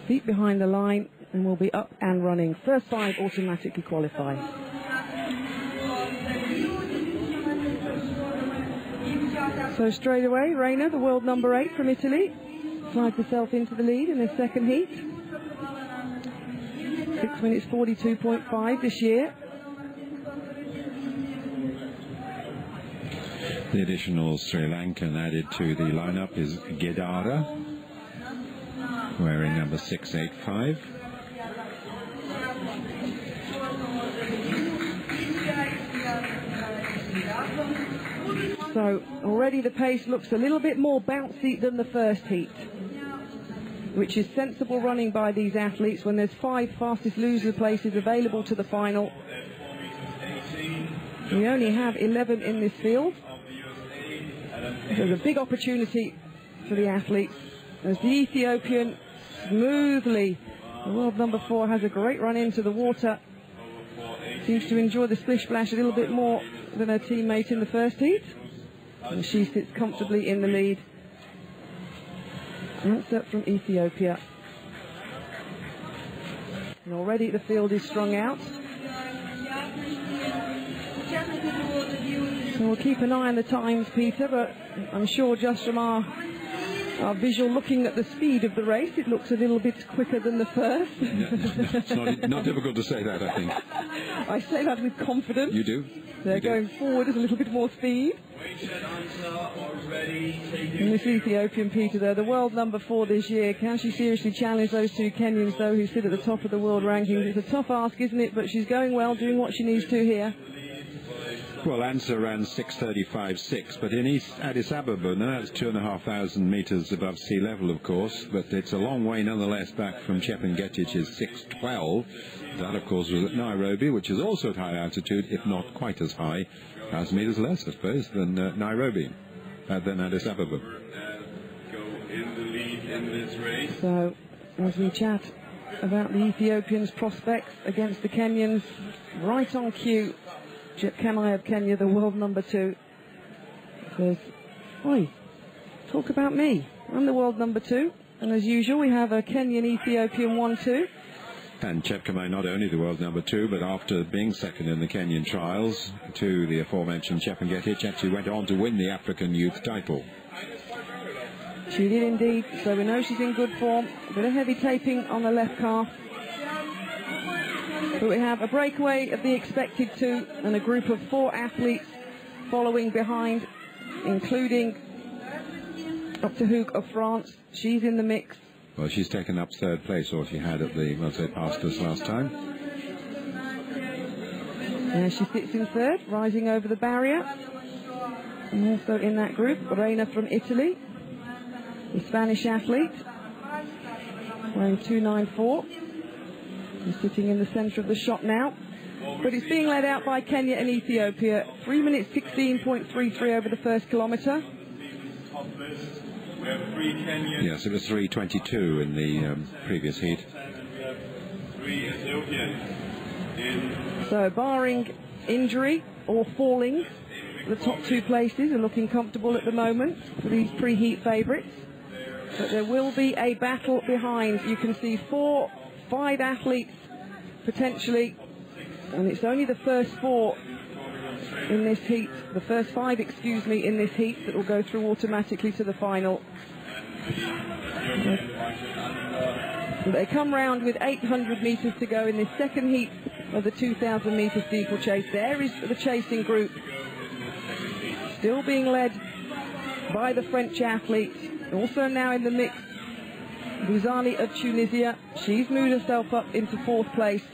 feet behind the line, and will be up and running. First 5 automatically qualify. So straight away, Reina, the world number 8 from Italy, slides herself into the lead in the second heat. 6 minutes 42.5 this year. The additional Sri Lankan added to the lineup is Gedara, wearing number 685. So already the pace looks a little bit more bouncy than the first heat, which is sensible running by these athletes when there's 5 fastest loser places available to the final. We only have 11 in this field. There's a big opportunity for the athletes as the Ethiopian smoothly, the world number 4, has a great run into the water. Seems to enjoy the splish splash a little bit more than her teammate in the first heat. And she sits comfortably in the lead. That's up from Ethiopia. And already the field is strung out. So we'll keep an eye on the times, Peter, but I'm sure just from our visual looking at the speed of the race, it looks a little bit quicker than the first. It's not difficult to say that, I think. I say that with confidence. You do? They're going forward at a little bit more speed. And this Ethiopian, Peter, though, the world number 4 this year, can she seriously challenge those 2 Kenyans, though, who sit at the top of the world rankings? It's a tough ask, isn't it? But she's going well, doing what she needs to here. Well, Ansa ran 6:35.6, but in East Addis Ababa, now that's 2,500 metres above sea level, of course, but it's a long way nonetheless back from Chepngetit's 6:12. That, of course, was at Nairobi, which is also at high altitude, if not quite as high, 1,000 metres less, I suppose, than Nairobi, than Addis Ababa. So, as we chat about the Ethiopians' prospects against the Kenyans, right on cue, Kenai of Kenya, the world number 2, says, "Oi, talk about me. I'm the world number 2." And as usual, we have a Kenyan-Ethiopian 1-2. And Chepkamai, not only the world number 2, but after being second in the Kenyan trials to the aforementioned Chepngetich, actually went on to win the African youth title. She did indeed, so we know she's in good form. A bit of heavy taping on the left calf. But we have a breakaway of the expected 2 and a group of 4 athletes following behind, including Dr. Hoog of France. She's in the mix. Well, she's taken up 3rd place, or she had at the, well, they passed us last time. There she sits in 3rd, rising over the barrier. And also in that group, Reina from Italy, the Spanish athlete, wearing 294. He's sitting in the centre of the shot now. But it's being led out by Kenya and Ethiopia. 3 minutes 16.33 over the first kilometre. Yes, it was 3:22 in the previous heat. So barring injury or falling, the top 2 places are looking comfortable at the moment for these pre-heat favourites. But there will be a battle behind. You can see 4, 5 athletes potentially, and it's only the first 4 in this heat, the first 5, excuse me, in this heat that will go through automatically to the final. They come round with 800 metres to go in this second heat of the 2,000 metre steeplechase. There is the chasing group, still being led by the French athletes. Also now in the mix, Bouzani of Tunisia. She's moved herself up into 4th place.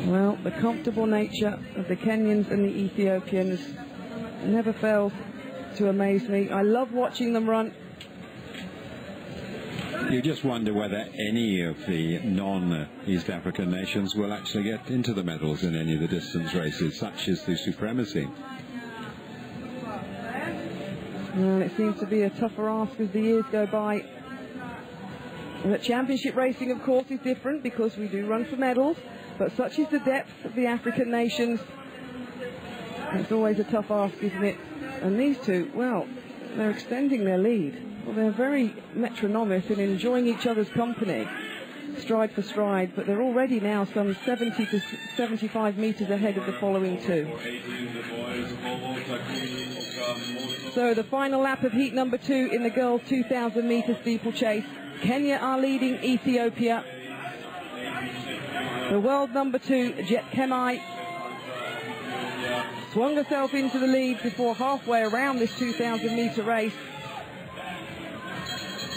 Well, the comfortable nature of the Kenyans and the Ethiopians never fails to amaze me. I love watching them run. You just wonder whether any of the non-East African nations will actually get into the medals in any of the distance races. Such is the supremacy. Well, it seems to be a tougher ask as the years go by. And the championship racing, of course, is different because we do run for medals, but such is the depth of the African nations. It's always a tough ask, isn't it? And these two, well, they're extending their lead. Well, they're very metronomic and enjoying each other's company, stride for stride, but they're already now some 70 to 75 metres ahead of the following two. So the final lap of heat number 2 in the girls' 2,000 metre steeplechase. Kenya are leading Ethiopia. The world number 2, Jet Kemai, swung herself into the lead before halfway around this 2,000 metre race.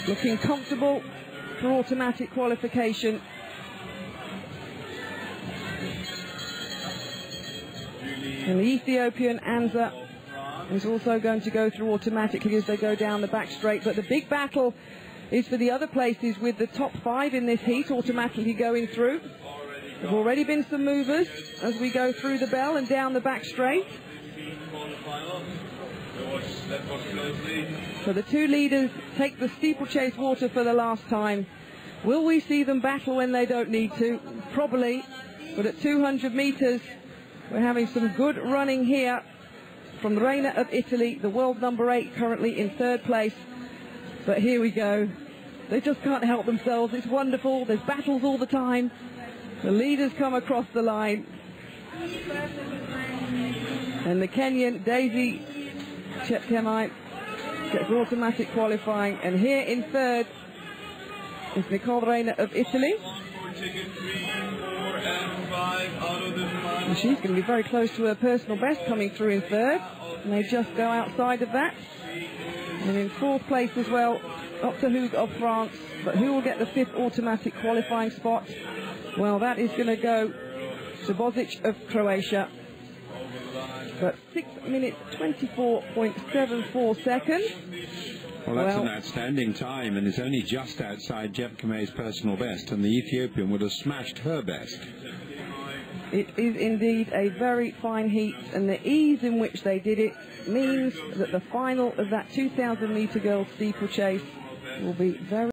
Looking comfortable for automatic qualification. And the Ethiopian Anza is also going to go through automatically as they go down the back straight. But the big battle is for the other places, with the top 5 in this heat automatically going through. There have already been some movers as we go through the bell and down the back straight. So the two leaders take the steeplechase water for the last time. Will we see them battle when they don't need to? Probably. But at 200 metres, we're having some good running here from the Reina of Italy, the world number 8, currently in 3rd place. But here we go. They just can't help themselves. It's wonderful. There's battles all the time. The leaders come across the line. And the Kenyan Daisy Chepkemai gets automatic qualifying. And here in 3rd is Nicole Reina of Italy. And she's going to be very close to her personal best coming through in 3rd. And they just go outside of that. And in 4th place as well, Dr. Hug of France. But who will get the 5th automatic qualifying spot? Well, that is going to go to Bozic of Croatia. But 6 minutes 24.74 seconds. Well, that's an outstanding time, and it's only just outside Chepkemei's personal best, and the Ethiopian would have smashed her best. It is indeed a very fine heat, and the ease in which they did it means that the final of that 2,000 metre girls steeplechase will be very